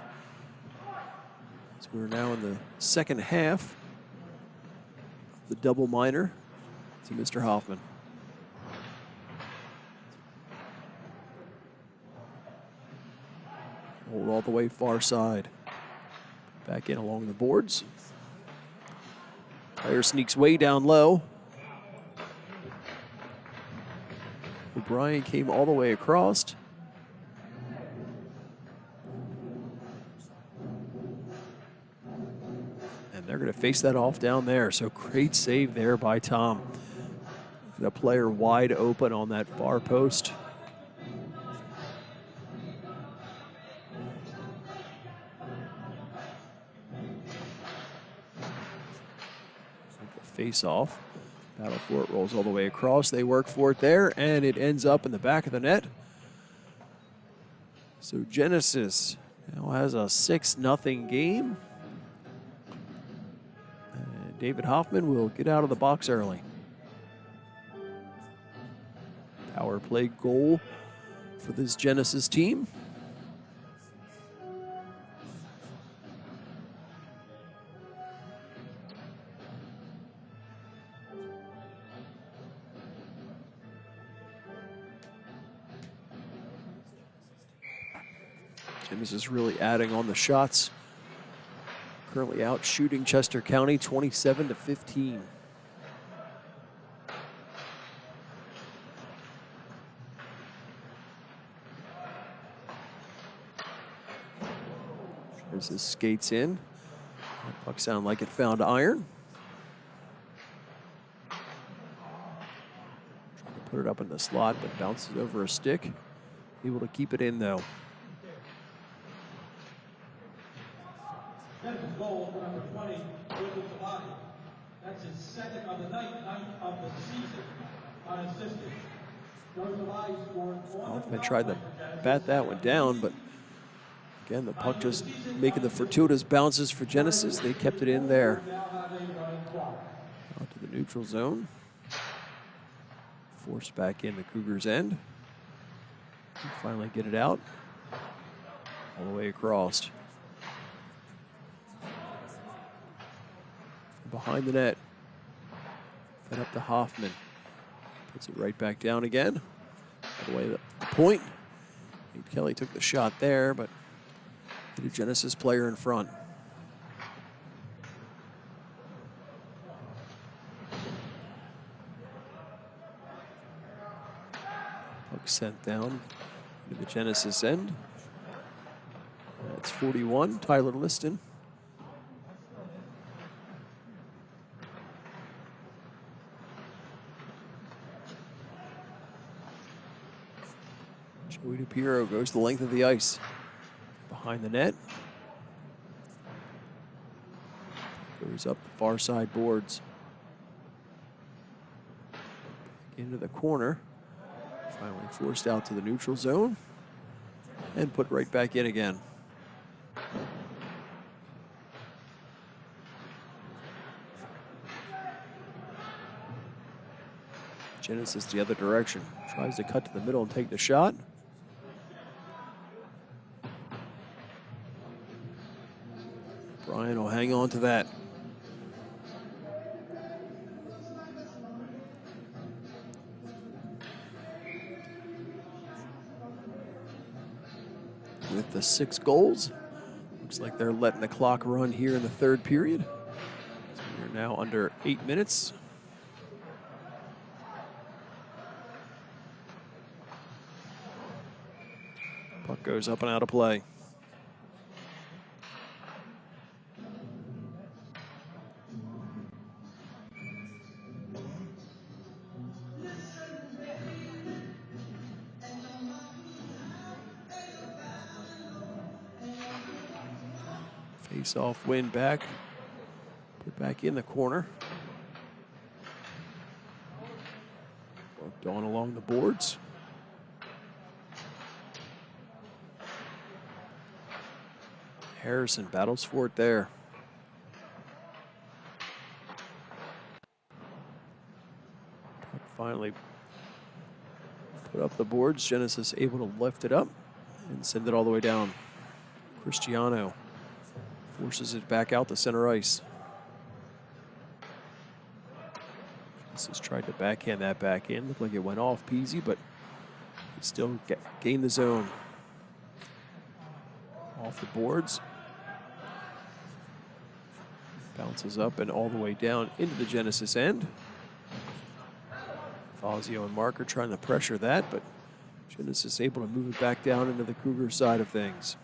So we're now in the second half of the double minor to Mr. Hoffman. Hold all the way far side. Back in along the boards. Player sneaks way down low. O'Brien came all the way across. And they're going to face that off down there. So great save there by Tom. The player wide open on that far post. Face off. Battle for it, rolls all the way across. They work for it there, and it ends up in the back of the net. So Genesis now has a 6-0 game. And David Hoffman will get out of the box early. Power play goal for this Genesis team. Genesis really adding on the shots. Currently out shooting Chester County 27-15. Genesis skates in. That puck sounded like it found iron. Trying to put it up in the slot, but bounces over a stick. Able to keep it in though. That's his goal for number 20, Joseph Salati. That's his second of the night, ninth of the season, unassisted. Joseph Salati scored Hoffman tried to bat that one down, but again, the puck just making the fortuitous bounces for Genesis. They kept it in there. Out to the neutral zone. Forced back in the Cougars' end. Finally get it out. All the way across. Behind the net. Fed up to Hoffman. Puts it right back down again. All the way to the point. Nate Kelly took the shot there, but hit a Genesis player in front. Puck sent down to the Genesis end. That's 41, Tyler Liston. Joey DePiero goes the length of the ice. Behind the net. Goes up the far side boards. Into the corner. Finally forced out to the neutral zone. And put right back in again. Genesis the other direction. Tries to cut to the middle and take the shot. Brian will hang on to that. With the 6 goals, looks like they're letting the clock run here in the third period. So we're now under 8 minutes. Puck goes up and out of play. Face off, win back. Put back in the corner. Worked on along the boards. Harrison battles for it there. Puck finally put up the boards. Genesis able to lift it up and send it all the way down. Cristiano forces it back out to center ice. Genesis tried to backhand that back in. Looked like it went off peasy, but he still gained the zone. Off the boards. Bounces up and all the way down into the Genesis end. Fazio and Marker trying to pressure that, but Genesis able to move it back down into the Cougar side of things.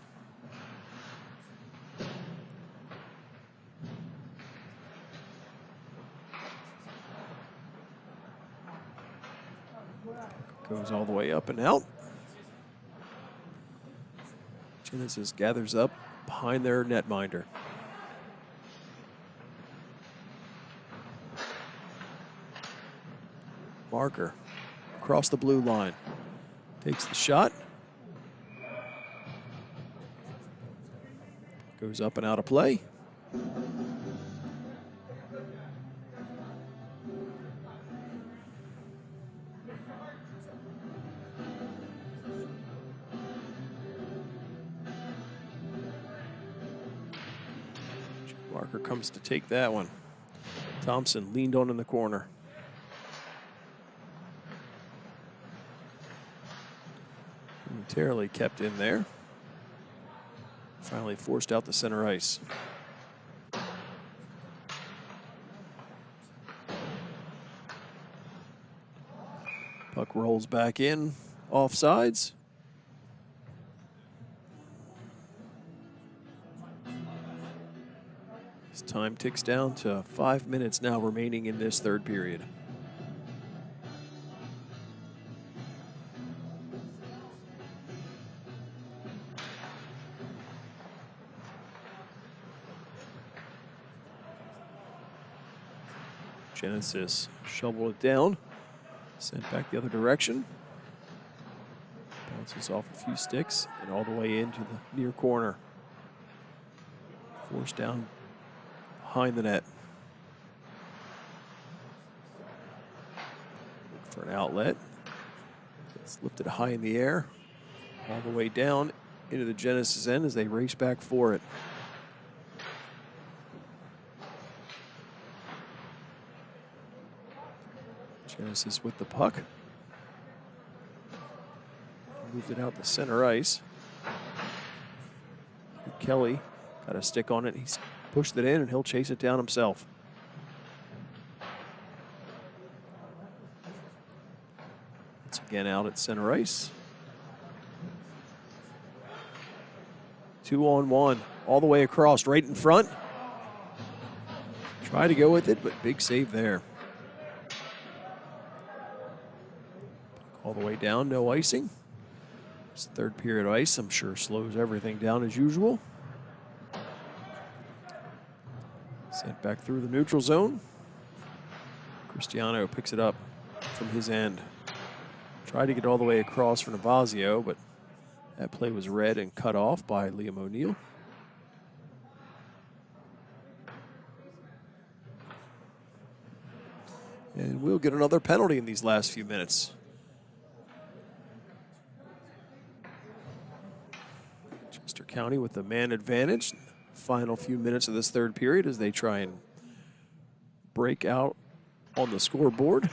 Goes all the way up and out. Genesis gathers up behind their netminder. Marker across the blue line. Takes the shot. Goes up and out of play. Marker comes to take that one. Thompson leaned on in the corner. Momentarily kept in there. Finally forced out the center ice. Puck rolls back in, offsides. As time ticks down to 5 minutes now remaining in this third period. Genesis shoveled it down, sent back the other direction. Bounces off a few sticks and all the way into the near corner. Forced down behind the net. Look for an outlet. It's lifted high in the air, all the way down into the Genesis end as they race back for it. Genesis with the puck. Moved it out the center ice. Kelly got a stick on it. He's pushed it in and he'll chase it down himself. Once again out at center ice. 2-on-1 all the way across, right in front. Try to go with it, but big save there. All the way down, no icing. This third period ice, I'm sure, slows everything down as usual. Sent back through the neutral zone. Cristiano picks it up from his end. Tried to get all the way across for Navazio, but that play was read and cut off by Liam O'Neill. And we'll get another penalty in these last few minutes. Chester County with the man advantage. Final few minutes of this third period as they try and break out on the scoreboard.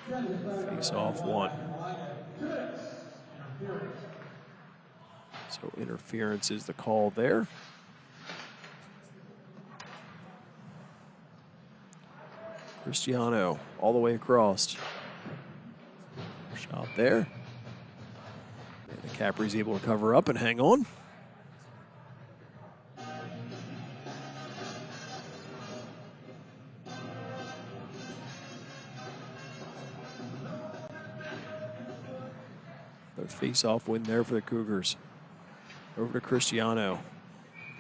Face off one. So interference is the call there. Cristiano all the way across. Shot there. And the Capri's able to cover up and hang on. Their face-off win there for the Cougars. Over to Cristiano.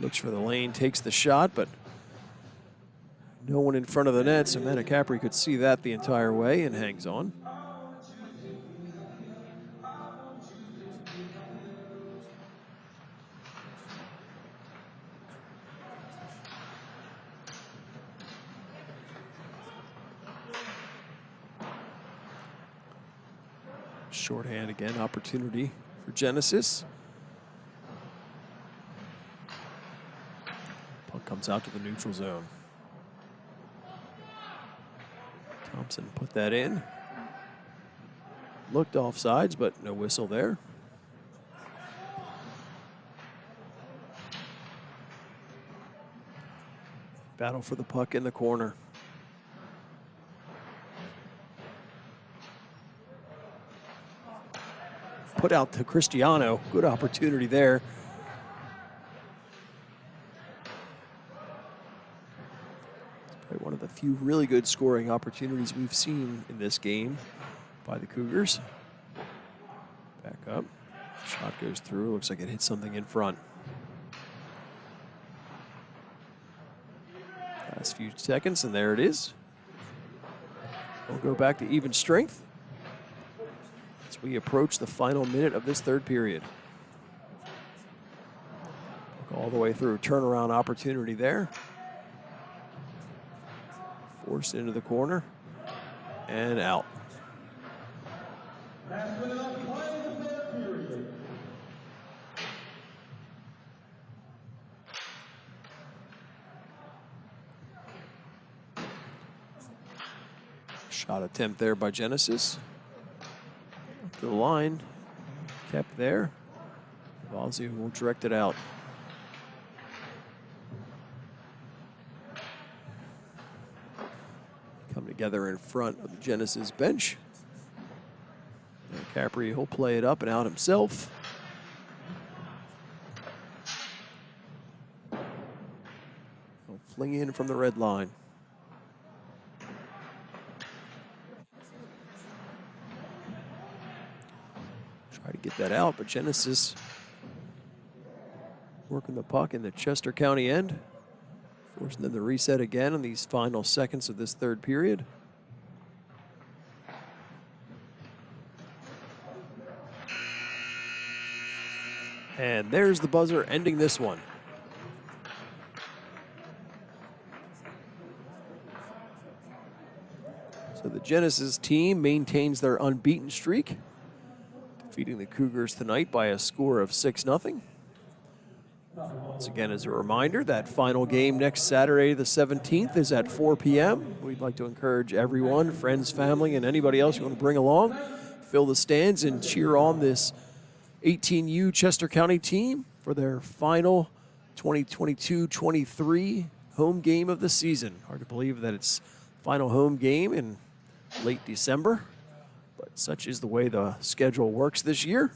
Looks for the lane, takes the shot, but no one in front of the net, so Capri could see that the entire way and hangs on. Shorthand again, opportunity for Genesis. Puck comes out to the neutral zone. Thompson put that in. Looked offsides, but no whistle there. Battle for the puck in the corner. Put out to Cristiano. Good opportunity there. One of the few really good scoring opportunities we've seen in this game by the Cougars. Back up. Shot goes through. Looks like it hit something in front. Last few seconds, and there it is. We'll go back to even strength as we approach the final minute of this third period. All the way through. Turnaround opportunity there. Forced into the corner and out. Shot attempt there by Genesis. Up to the line. Kept there. Valzi will direct it out. Come together in front of the Genesis bench. And Capri, he'll play it up and out himself. He'll fling in from the red line. Try to get that out, but Genesis working the puck in the Chester County end. Forcing them to reset again in these final seconds of this third period. And there's the buzzer ending this one. So the Genesis team maintains their unbeaten streak, defeating the Cougars tonight by a score of 6-0. Once again, as a reminder, that final game next Saturday, the 17th, is at 4 p.m. We'd like to encourage everyone, friends, family, and anybody else you want to bring along, fill the stands and cheer on this 18U Chester County team for their final 2022-23 home game of the season. Hard to believe that it's final home game in late December, but such is the way the schedule works this year.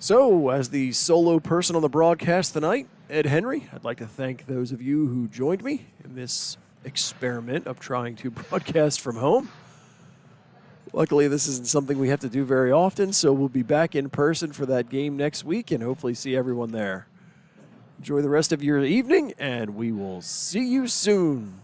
So, as the solo person on the broadcast tonight, Ed Henry, I'd like to thank those of you who joined me in this experiment of trying to broadcast from home. Luckily, this isn't something we have to do very often, so we'll be back in person for that game next week and hopefully see everyone there. Enjoy the rest of your evening, and we will see you soon.